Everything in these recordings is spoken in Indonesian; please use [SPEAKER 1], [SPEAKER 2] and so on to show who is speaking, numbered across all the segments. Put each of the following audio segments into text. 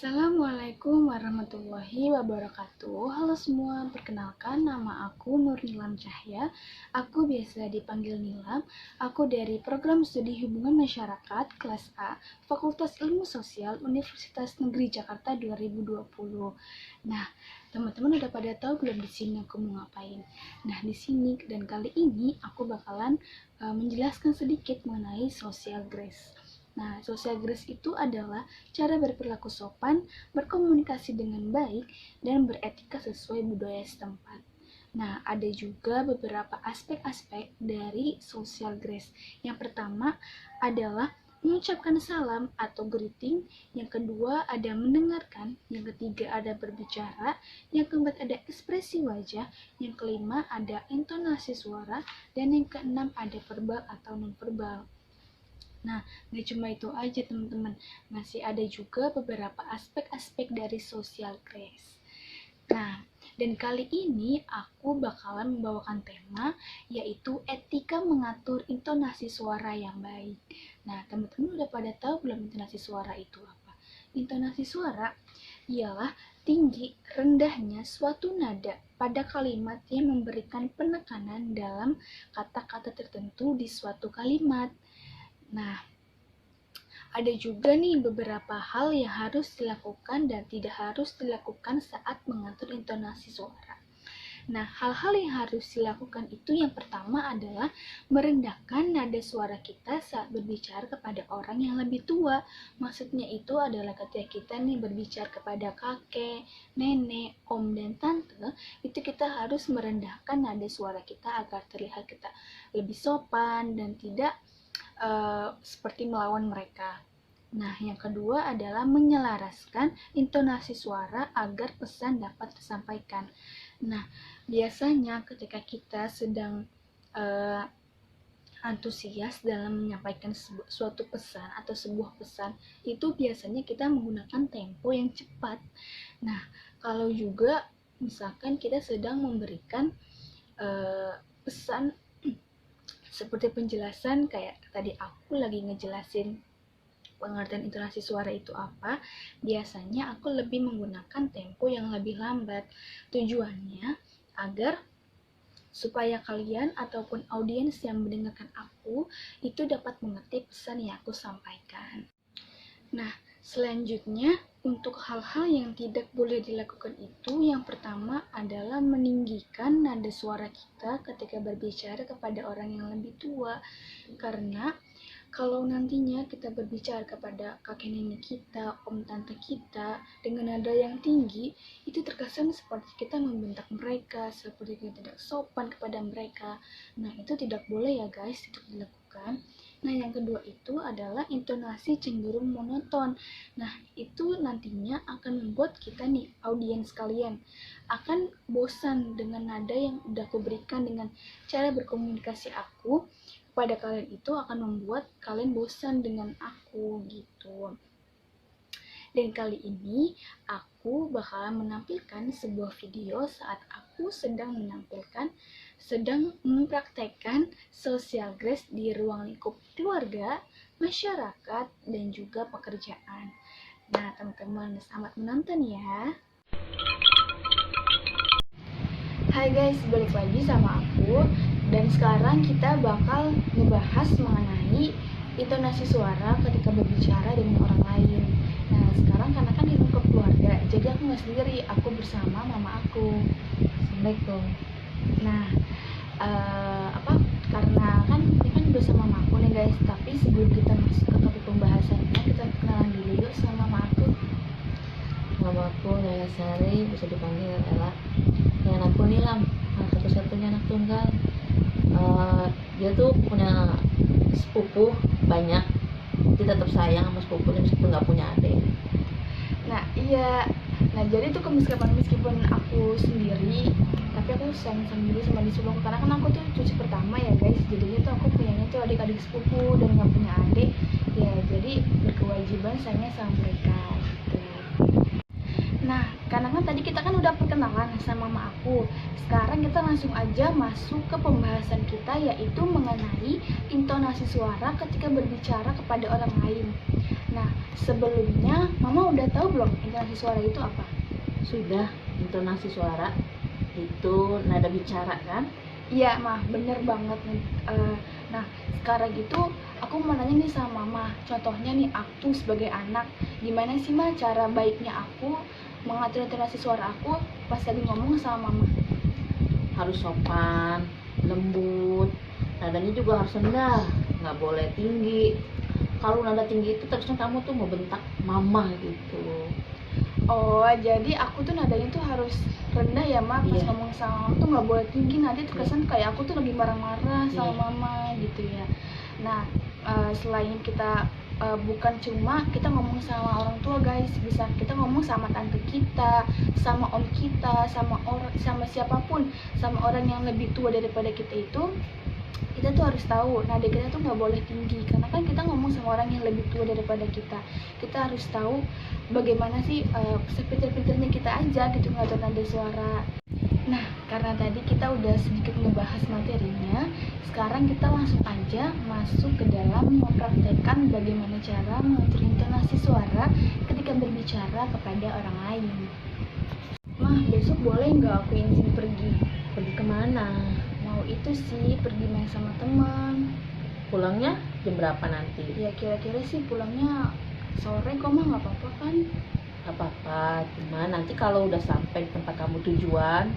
[SPEAKER 1] Assalamualaikum warahmatullahi wabarakatuh. Halo semua, perkenalkan nama aku Nur Nilam Cahya. Aku biasa dipanggil Nilam. Aku dari Program Studi Hubungan Masyarakat kelas A, Fakultas Ilmu Sosial Universitas Negeri Jakarta 2020. Nah, teman-teman udah pada tahu belum di sini aku mau ngapain? Nah, di sini dan kali ini aku bakalan menjelaskan sedikit mengenai social grace. Nah, social grace itu adalah cara berperilaku sopan, berkomunikasi dengan baik, dan beretika sesuai budaya setempat. Nah, ada juga beberapa aspek-aspek dari social grace. Yang pertama adalah mengucapkan salam atau greeting, yang kedua ada mendengarkan, yang ketiga ada berbicara, yang keempat ada ekspresi wajah, yang kelima ada intonasi suara, dan yang keenam ada verbal atau non-verbal. Nah, gak cuma itu aja teman-teman, masih ada juga beberapa aspek-aspek dari social grace. Nah, dan kali ini aku bakalan membawakan tema yaitu etika mengatur intonasi suara yang baik. Nah, teman-teman udah pada tahu belum intonasi suara itu apa? Intonasi suara ialah tinggi rendahnya suatu nada pada kalimat yang memberikan penekanan dalam kata-kata tertentu di suatu kalimat. Nah, ada juga nih beberapa hal yang harus dilakukan dan tidak harus dilakukan saat mengatur intonasi suara. Nah, hal-hal yang harus dilakukan itu yang pertama adalah merendahkan nada suara kita saat berbicara kepada orang yang lebih tua. Maksudnya itu adalah ketika kita nih berbicara kepada kakek, nenek, om, dan tante, itu kita harus merendahkan nada suara kita agar terlihat kita lebih sopan dan tidak seperti melawan mereka. Nah, yang kedua adalah menyelaraskan intonasi suara agar pesan dapat tersampaikan. Nah, biasanya ketika kita sedang antusias dalam menyampaikan suatu pesan atau sebuah pesan, itu biasanya kita menggunakan tempo yang cepat. Nah, kalau juga misalkan kita sedang memberikan pesan seperti penjelasan kayak tadi aku lagi ngejelasin pengertian intonasi suara itu apa, biasanya aku lebih menggunakan tempo yang lebih lambat. Tujuannya agar supaya kalian ataupun audiens yang mendengarkan aku itu dapat mengerti pesan yang aku sampaikan. Nah, selanjutnya untuk hal-hal yang tidak boleh dilakukan itu, yang pertama adalah meninggikan nada suara kita ketika berbicara kepada orang yang lebih tua. Karena kalau nantinya kita berbicara kepada kakek nenek kita, om tante kita dengan nada yang tinggi, itu terkesan seperti kita membentak mereka, seperti kita tidak sopan kepada mereka. Nah, itu tidak boleh ya guys, itu dilakukan. Nah, yang kedua itu adalah intonasi cenderung monoton. Nah, itu nantinya akan membuat kita nih, audiens kalian, akan bosan dengan nada yang udah aku berikan. Dengan cara berkomunikasi aku kepada kalian itu akan membuat kalian bosan dengan aku gitu. Dan kali ini aku bakalan menampilkan sebuah video saat aku sedang mempraktekkan social grace di ruang lingkup keluarga, masyarakat, dan juga pekerjaan. Nah, teman-teman, selamat menonton ya. Hai guys, balik lagi sama aku. Dan sekarang kita bakal ngebahas mengenai intonasi suara ketika berbicara dengan orang lain. Nah, sekarang karena kan di lingkup keluarga, jadi aku nggak sendiri, aku bersama mama aku.
[SPEAKER 2] Assalamualaikum.
[SPEAKER 1] Nah, karena kan ini kan bersama mama aku nih guys, tapi sebelum kita masuk ke topik pembahasannya, kita kenalan dulu yuk sama mama aku.
[SPEAKER 2] Nama aku Naya Sari, bisa dipanggil Ella. Yang aku Nilam, satu-satunya anak tunggal. Dia tuh punya sepupu banyak, dia tetap sayang sama sepupunya meskipun nggak punya adik.
[SPEAKER 1] Nah iya, nah jadi tuh meskipun aku sendiri, tapi aku sayang sendiri sama di sepupu, karena kan aku tuh cucu pertama ya guys, jadinya tuh aku punyanya tuh adik-adik sepupu dan nggak punya adik ya, jadi berkewajiban sayangnya sama mereka gitu. Nah, karena kan tadi kita kan udah perkenalan sama mama aku. Sekarang kita langsung aja masuk ke pembahasan kita, yaitu mengenai intonasi suara ketika berbicara kepada orang lain. Nah, sebelumnya Mama udah tahu belum intonasi suara itu apa?
[SPEAKER 2] Sudah, intonasi suara itu nada bicara kan?
[SPEAKER 1] Iya, Mah, bener banget nih. Nah, sekarang gitu aku mau nanya nih sama Mama. Contohnya nih, aku sebagai anak, gimana sih Mah cara baiknya aku mengatur intonasi suara aku pas lagi ngomong sama Mama?
[SPEAKER 2] Harus sopan, lembut, nadanya juga harus rendah, nggak boleh tinggi. Kalau nada tinggi itu terusnya kamu tuh mau bentak mama gitu.
[SPEAKER 1] Oh, jadi aku tuh nadanya tuh harus rendah ya, Ma. Pas
[SPEAKER 2] Iya.
[SPEAKER 1] ngomong sama Mama tuh nggak boleh tinggi, nanti terkesan kayak aku tuh lagi marah-marah sama
[SPEAKER 2] Iya.
[SPEAKER 1] Mama gitu ya. Nah, selain kita bukan cuma kita ngomong sama orang tua, guys, bisa kita ngomong sama tante kita, sama om kita, sama orang, sama siapapun, sama orang yang lebih tua daripada kita tuh harus tahu nada kita tuh nggak boleh tinggi, karena kan kita ngomong sama orang yang lebih tua daripada kita harus tahu bagaimana sih sepinter-pinternya kita aja gitu ngatur nada suara. Nah, karena tadi kita udah sedikit ngebahas materinya, sekarang kita langsung aja masuk ke dalam mempraktekkan bagaimana cara mengatur intonasi suara ketika berbicara kepada orang lain. Mah, besok boleh nggak aku izin pergi?
[SPEAKER 2] Pergi kemana?
[SPEAKER 1] Mau itu sih, pergi main sama teman.
[SPEAKER 2] Pulangnya jam berapa nanti?
[SPEAKER 1] Ya kira-kira sih pulangnya sore kok, Mah, nggak apa-apa kan?
[SPEAKER 2] Gak apa-apa, cuma nanti kalau udah sampai di tempat kamu tujuan,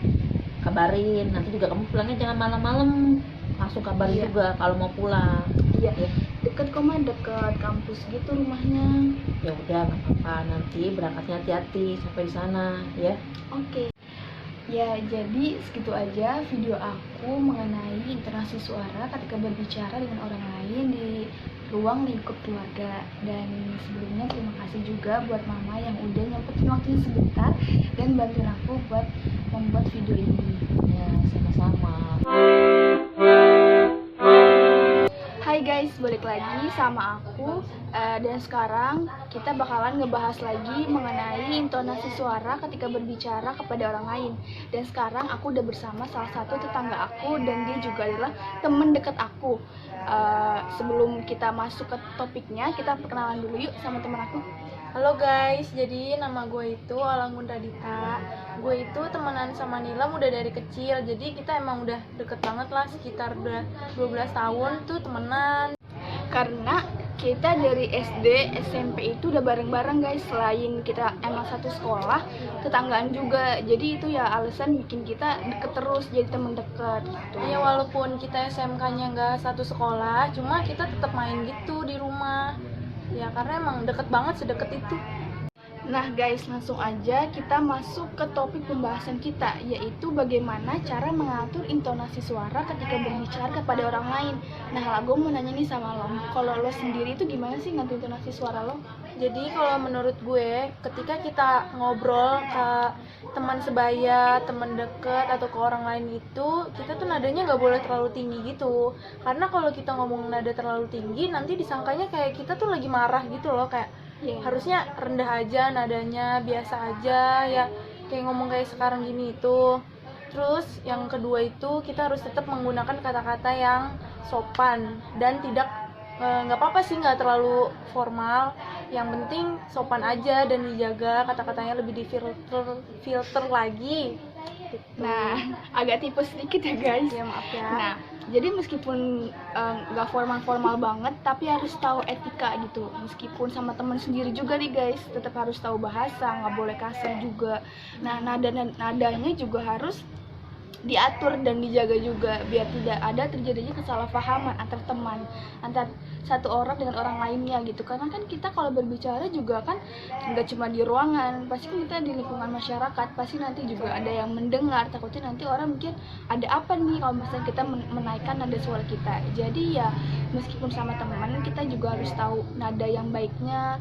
[SPEAKER 2] kabarin. Nanti juga kamu pulangnya jangan malam-malam, langsung kabarin
[SPEAKER 1] Iya.
[SPEAKER 2] juga kalau mau pulang.
[SPEAKER 1] Iya,
[SPEAKER 2] Ya.
[SPEAKER 1] deket kok, Mah, deket kampus gitu rumahnya.
[SPEAKER 2] Ya udah, nggak apa-apa. Nanti berangkatnya hati-hati sampai di sana, ya.
[SPEAKER 1] Oke. Ya, jadi segitu aja video aku mengenai intonasi suara ketika berbicara dengan orang lain di ruang lingkup keluarga. Dan sebelumnya terima kasih juga buat Mama yang udah nyempetin waktunya sebentar dan bantuin aku buat membuat video ini.
[SPEAKER 2] Ya, sama-sama.
[SPEAKER 1] Hai guys, balik lagi sama aku. Dan sekarang kita bakalan ngebahas lagi mengenai intonasi suara ketika berbicara kepada orang lain. Dan sekarang aku udah bersama salah satu tetangga aku dan dia juga adalah temen deket aku. Sebelum kita masuk ke topiknya, kita perkenalan dulu yuk sama temen aku.
[SPEAKER 3] Halo guys, jadi nama gue itu Alangun Radita. Gue itu temenan sama Nilam udah dari kecil, jadi kita emang udah deket banget lah, sekitar udah 12 tahun tuh temenan.
[SPEAKER 1] Karena kita dari SD, SMP itu udah bareng-bareng guys. Selain kita emang satu sekolah, tetanggaan juga. Jadi itu ya alasan bikin kita deket terus, jadi temen deket gitu.
[SPEAKER 3] Ya walaupun kita SMK-nya nggak satu sekolah, cuma kita tetap main gitu di rumah. Ya karena emang deket banget, sedeket itu.
[SPEAKER 1] Nah guys, langsung aja kita masuk ke topik pembahasan kita, yaitu bagaimana cara mengatur intonasi suara ketika berbicara kepada orang lain. Nah, gue mau nanya nih sama lo, kalau lo sendiri itu gimana sih ngatur intonasi suara lo?
[SPEAKER 3] Jadi kalau menurut gue, ketika kita ngobrol ke teman sebaya, teman deket, atau ke orang lain gitu, kita tuh nadanya nggak boleh terlalu tinggi gitu. Karena kalau kita ngomong nada terlalu tinggi, nanti disangkanya kayak kita tuh lagi marah gitu loh, kayak harusnya rendah aja nadanya, biasa aja ya, kayak ngomong kayak sekarang gini itu. Terus yang kedua itu kita harus tetap menggunakan kata-kata yang sopan dan tidak nggak apa-apa sih nggak terlalu formal, yang penting sopan aja dan dijaga kata-katanya, lebih filter lagi gitu.
[SPEAKER 1] Nah, agak tipes sedikit ya guys.
[SPEAKER 3] Ya maaf ya.
[SPEAKER 1] Nah, jadi meskipun nggak formal-formal banget, tapi harus tahu etika gitu. Meskipun sama teman sendiri juga nih guys, tetap harus tahu bahasa, nggak boleh kasar juga. Nah, nadanya juga harus diatur dan dijaga juga biar tidak ada terjadinya kesalahpahaman antar teman, antar satu orang dengan orang lainnya gitu. Karena kan kita kalau berbicara juga kan nggak cuma di ruangan, pasti kan kita di lingkungan masyarakat, pasti nanti juga ada yang mendengar, takutnya nanti orang mikir ada apa nih kalau misalnya kita menaikkan nada suara kita. Jadi ya meskipun sama teman, kita juga harus tahu nada yang baiknya,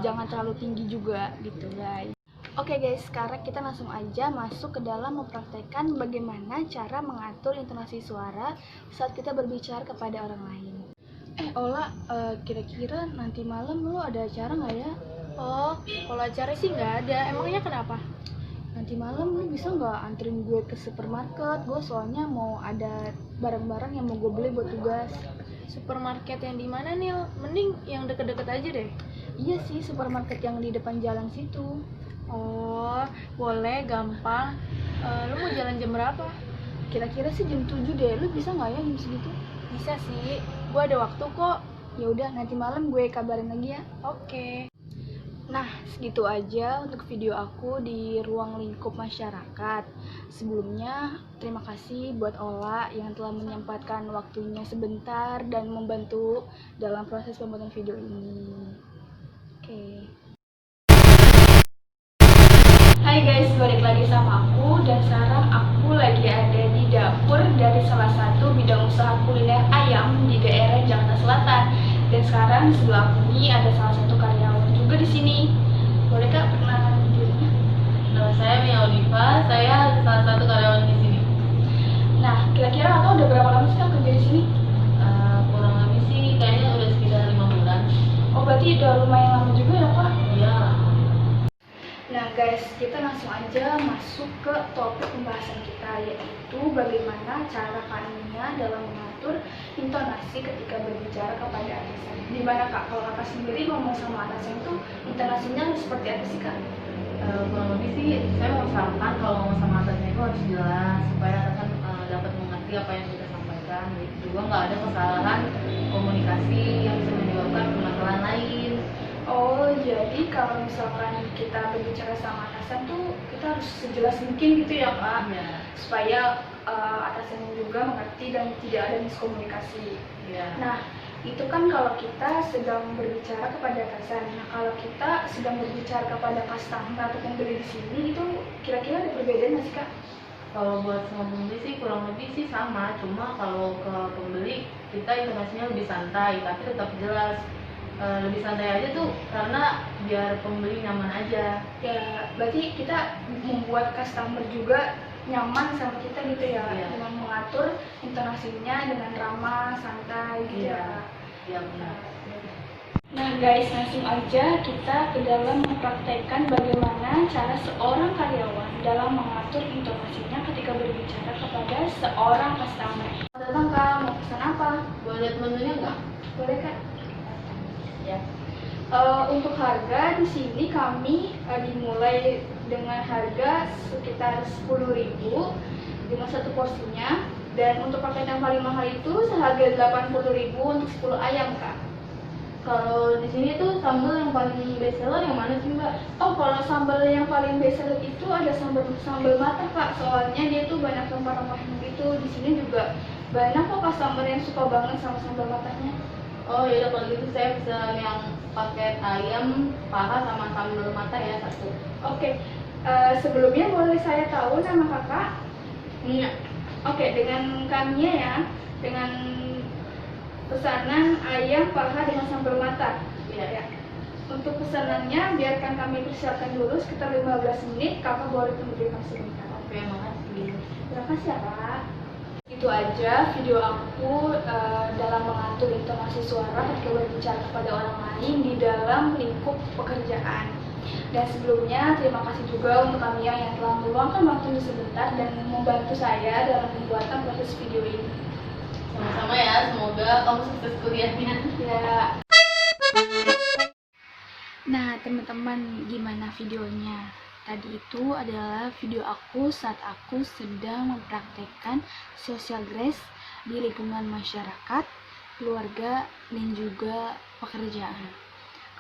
[SPEAKER 1] jangan terlalu tinggi juga gitu guys. Oke guys, sekarang kita langsung aja masuk ke dalam mempraktekkan bagaimana cara mengatur intonasi suara saat kita berbicara kepada orang lain. Ola, kira-kira nanti malam lo ada acara nggak ya?
[SPEAKER 3] Oh, kalau acara sih nggak ada. Emangnya kenapa?
[SPEAKER 1] Nanti malam lo bisa nggak anterin gue ke supermarket? Gue soalnya mau ada barang-barang yang mau gue beli buat tugas.
[SPEAKER 3] Supermarket yang di mana nih? Mending yang deket-deket aja deh.
[SPEAKER 1] Iya sih, supermarket yang di depan jalan situ.
[SPEAKER 3] Oh, boleh, gampang. Lu mau jalan jam berapa?
[SPEAKER 1] Kira-kira sih jam 7 deh. Lu bisa nggak ya jam segitu?
[SPEAKER 3] Bisa sih, gua ada waktu kok.
[SPEAKER 1] Ya udah, nanti malam gue kabarin lagi ya.
[SPEAKER 3] Oke.
[SPEAKER 1] Nah, segitu aja untuk video aku di ruang lingkup masyarakat. Sebelumnya, terima kasih buat Ola yang telah menyempatkan waktunya sebentar dan membantu dalam proses pembuatan video ini. Oke. Hai guys, balik lagi sama aku dan sekarang aku lagi ada di dapur dari salah satu bidang usaha kuliner ayam di daerah Jakarta Selatan. Dan sekarang di sebelah aku ini ada salah satu karyawan juga di sini. Boleh Kak perkenalan dirinya?
[SPEAKER 2] Nama saya Mia Oliva, saya salah satu karyawan di sini.
[SPEAKER 1] Nah, kira-kira Kakak udah berapa lama sih Kak kerja di sini?
[SPEAKER 2] Kurang lebih sih kayaknya udah sekitar 5 bulan.
[SPEAKER 1] Oh, berarti udah lumayan lama juga ya Kak?
[SPEAKER 2] Iya.
[SPEAKER 1] Nah guys, kita langsung aja masuk ke topik pembahasan kita, yaitu bagaimana cara Kak dalam mengatur intonasi ketika berbicara kepada atasan. Gimana Kak, kalau Kakak sendiri ngomong sama atasan itu intonasinya seperti apa sih Kak?
[SPEAKER 2] Kurang lebih sih saya mengusahakan kalau ngomong sama atasannya itu harus jelas supaya atasan dapat mengerti apa yang kita sampaikan. Juga nggak ada kesalahan komunikasi yang bisa menyebabkan permasalahan lain.
[SPEAKER 1] Oh, jadi kalau misalkan kita berbicara sama atasan tuh kita harus sejelas mungkin gitu ya Kak?
[SPEAKER 2] Iya.
[SPEAKER 1] Supaya atasannya juga mengerti dan tidak ada miskomunikasi.
[SPEAKER 2] Iya.
[SPEAKER 1] Nah, itu kan kalau kita sedang berbicara kepada atasan. Nah, kalau kita sedang berbicara kepada customer atau pembeli di sini, itu kira-kira ada perbedaan nggak sih Kak?
[SPEAKER 2] Kalau buat sama pembeli sih kurang lebih sih sama, cuma kalau ke pembeli kita intonasinya lebih santai tapi tetap jelas. Lebih santai aja tuh karena biar pembeli nyaman aja.
[SPEAKER 1] Ya, berarti kita membuat customer juga nyaman sama kita gitu ya,
[SPEAKER 2] Iya.
[SPEAKER 1] dengan mengatur intonasinya dengan ramah, santai gitu
[SPEAKER 2] Iya.
[SPEAKER 1] ya.
[SPEAKER 2] Iya benar.
[SPEAKER 1] Nah guys, langsung aja kita ke dalam mempraktekkan bagaimana cara seorang karyawan dalam mengatur intonasinya ketika berbicara kepada seorang customer. Selamat datang Kak, mau pesan apa?
[SPEAKER 2] Boleh lihat menunya nggak?
[SPEAKER 1] Boleh Kak?
[SPEAKER 2] Ya.
[SPEAKER 1] Untuk harga di sini kami dimulai dengan harga sekitar 10.000 dengan satu porsinya, dan untuk paket yang paling mahal itu seharga 80.000 untuk 10 ayam Kak.
[SPEAKER 2] Kalau di sini tuh sambal yang paling best seller yang mana sih Mbak?
[SPEAKER 1] Oh, kalau sambal yang paling best seller itu ada sambal mata Kak, soalnya dia tuh banyak rempah-rempahnya gitu. Di sini juga banyak kok customer yang suka banget sama sambal matanya.
[SPEAKER 2] Oh ya udah kalau gitu saya pesan yang paket ayam paha sama sambal mata ya satu.
[SPEAKER 1] Oke, sebelumnya boleh saya tahu nama Kakak?
[SPEAKER 2] Iya.
[SPEAKER 1] Oke, dengan kami ya, dengan pesanan ayam paha dengan sambal mata.
[SPEAKER 2] Iya.
[SPEAKER 1] Ya. Untuk pesanannya biarkan kami persiapkan dulu sekitar 15 menit. Kakak boleh tunggu di kami sebentar.
[SPEAKER 2] Oke, makasih.
[SPEAKER 1] Terima kasih ya Kak. Itu aja video aku dalam mengatur intonasi suara ketika berbicara kepada orang lain di dalam lingkup pekerjaan. Dan sebelumnya terima kasih juga untuk Kamia yang telah meluangkan waktunya sebentar dan membantu saya dalam pembuatan proses video ini.
[SPEAKER 2] Sama-sama ya, semoga kamu sukses kuliahnya.
[SPEAKER 1] Ya. Nah teman-teman, gimana videonya? Tadi itu adalah video aku saat aku sedang mempraktekkan social grace di lingkungan masyarakat, keluarga, dan juga pekerjaan.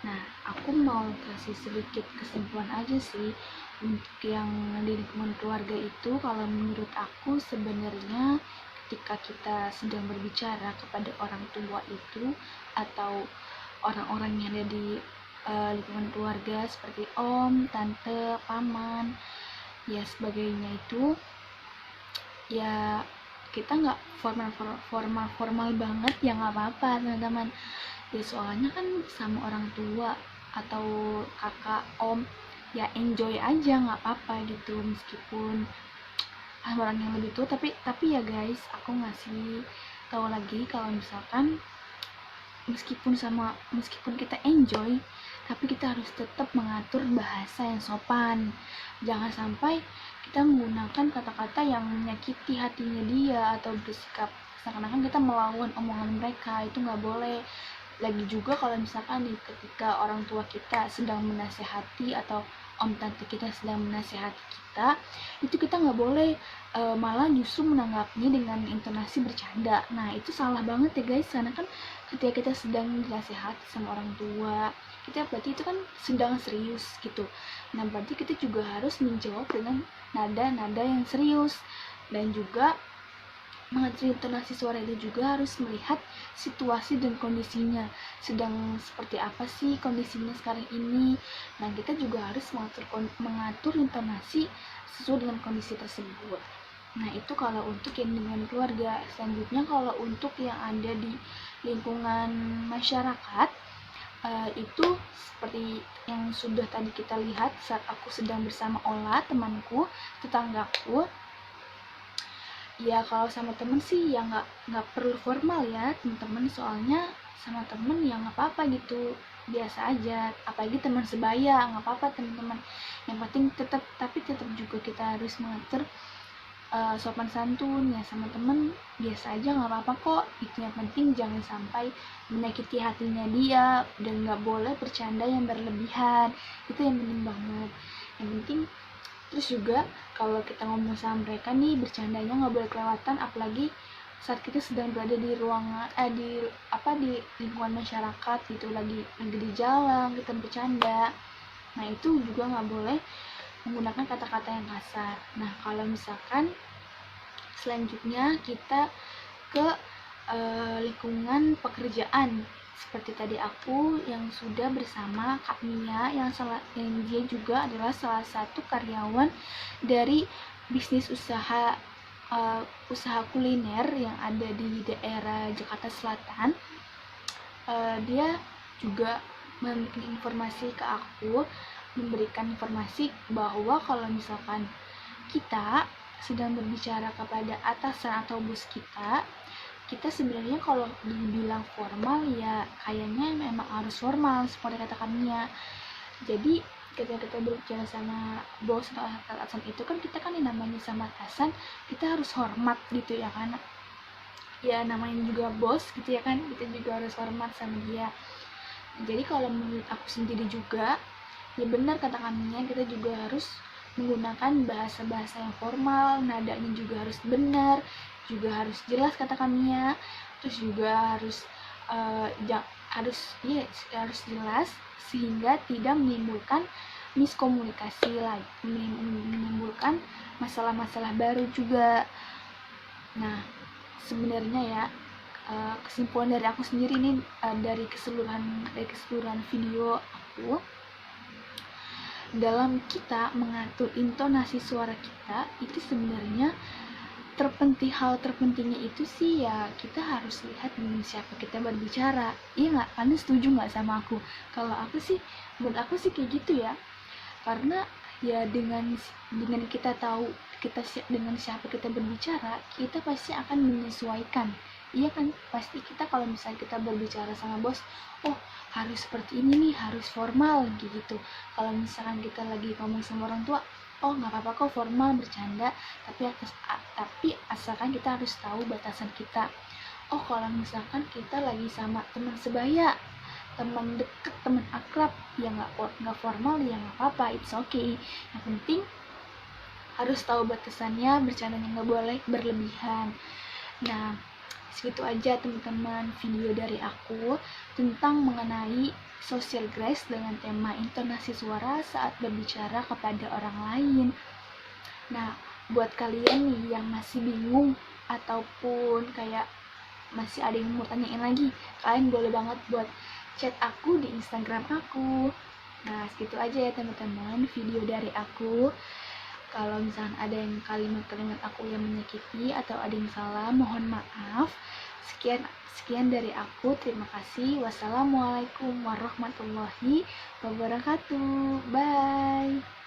[SPEAKER 1] Nah, aku mau kasih sedikit kesimpulan aja sih untuk yang di lingkungan keluarga itu. Kalau menurut aku sebenarnya ketika kita sedang berbicara kepada orang tua itu atau orang-orang yang ada di lingkungan keluarga seperti om, tante, paman, ya sebagainya itu, ya kita nggak formal banget ya, nggak apa-apa teman-teman ya, soalnya kan sama orang tua atau kakak, om, ya enjoy aja, nggak apa-apa gitu, meskipun orang yang lebih tua. Tapi ya guys, aku ngasih tahu lagi kalau misalkan meskipun kita enjoy, tapi kita harus tetap mengatur bahasa yang sopan. Jangan sampai kita menggunakan kata-kata yang menyakiti hatinya dia atau bersikap seakan-akan kita melawan omongan mereka. Itu nggak boleh. lagi juga kalau misalkan nih ketika orang tua kita sedang menasehati atau om tante kita sedang menasehati kita, itu kita nggak boleh malah justru menanggapinya dengan intonasi bercanda. Nah itu salah banget ya guys, karena kan ketika kita sedang dinasehati sama orang tua kita, berarti itu kan sedang serius gitu. Nah berarti kita juga harus menjawab dengan nada-nada yang serius, dan juga mengatur intonasi suara itu juga harus melihat situasi dan kondisinya sedang seperti apa sih kondisinya sekarang ini. Nah kita juga harus mengatur intonasi sesuai dengan kondisi tersebut. Nah itu kalau untuk yang dengan keluarga. Selanjutnya kalau untuk yang ada di lingkungan masyarakat, itu seperti yang sudah tadi kita lihat saat aku sedang bersama Ola, temanku, tetanggaku. Ya kalau sama temen sih ya nggak perlu formal ya teman-teman, soalnya sama temen ya nggak apa-apa gitu, biasa aja. Apalagi teman sebaya, nggak apa-apa teman-teman. Yang penting tapi tetap juga kita harus mengatur sopan santun ya sama temen, biasa aja nggak apa-apa kok. Itu yang penting jangan sampai menyakiti hatinya dia, dan nggak boleh bercanda yang berlebihan, itu yang penting banget. Yang penting terus juga kalau kita ngomong sama mereka nih, bercandanya nggak boleh kelewatan, apalagi saat kita sedang berada di ruangan di lingkungan masyarakat gitu, lagi di jalan kita bercanda. Nah itu juga nggak boleh menggunakan kata-kata yang kasar. Nah kalau misalkan selanjutnya kita ke lingkungan pekerjaan, seperti tadi aku yang sudah bersama Kak Mia yang dia juga adalah salah satu karyawan dari bisnis usaha kuliner yang ada di daerah Jakarta Selatan. Dia juga memberikan informasi ke aku, memberikan informasi bahwa kalau misalkan kita sedang berbicara kepada atasan atau bos kita sebenarnya kalau dibilang formal ya kayaknya memang harus formal seperti kata Mia. Jadi ketika kita berbicara sama bos atau atasan itu kan kita kan namanya sama atasan, kita harus hormat gitu ya kan, ya namanya juga bos gitu ya kan, kita juga harus hormat sama dia. Jadi kalau menurut aku sendiri juga ya benar kata Mia, kita juga harus menggunakan bahasa-bahasa yang formal, nadanya juga harus benar, juga harus jelas kata Mia, terus juga harus harus jelas sehingga tidak menimbulkan miskomunikasi lagi, menimbulkan masalah-masalah baru juga. Nah sebenarnya ya kesimpulan dari aku sendiri ini dari keseluruhan video aku, dalam kita mengatur intonasi suara kita itu sebenarnya hal terpentingnya itu sih ya kita harus lihat dengan siapa kita berbicara. Iya nggak? Kalian setuju nggak sama aku? Kalau aku sih, menurut aku sih kayak gitu ya, karena ya dengan kita tahu dengan siapa kita berbicara, kita pasti akan menyesuaikan. Iya kan, pasti kita kalau misalnya kita berbicara sama bos, oh harus seperti ini nih, harus formal gitu. Kalau misalkan kita lagi ngomong sama orang tua, oh nggak apa-apa kok formal bercanda, tapi asalkan kita harus tahu batasan kita. Oh kalau misalkan kita lagi sama teman sebaya, teman deket, teman akrab, ya nggak formal ya nggak apa-apa, it's okay. Yang penting harus tahu batasannya, bercandanya nggak boleh berlebihan. Nah segitu aja teman-teman video dari aku tentang mengenai social grace dengan tema intonasi suara saat berbicara kepada orang lain. Nah buat kalian nih yang masih bingung ataupun kayak masih ada yang mau tanyain lagi, kalian boleh banget buat chat aku di Instagram aku. Nah segitu aja ya teman-teman video dari aku. Kalau misalnya ada yang kalimat-kalimat aku yang menyakiti atau ada yang salah, mohon maaf. Sekian dari aku. Terima kasih. Wassalamualaikum warahmatullahi wabarakatuh. Bye.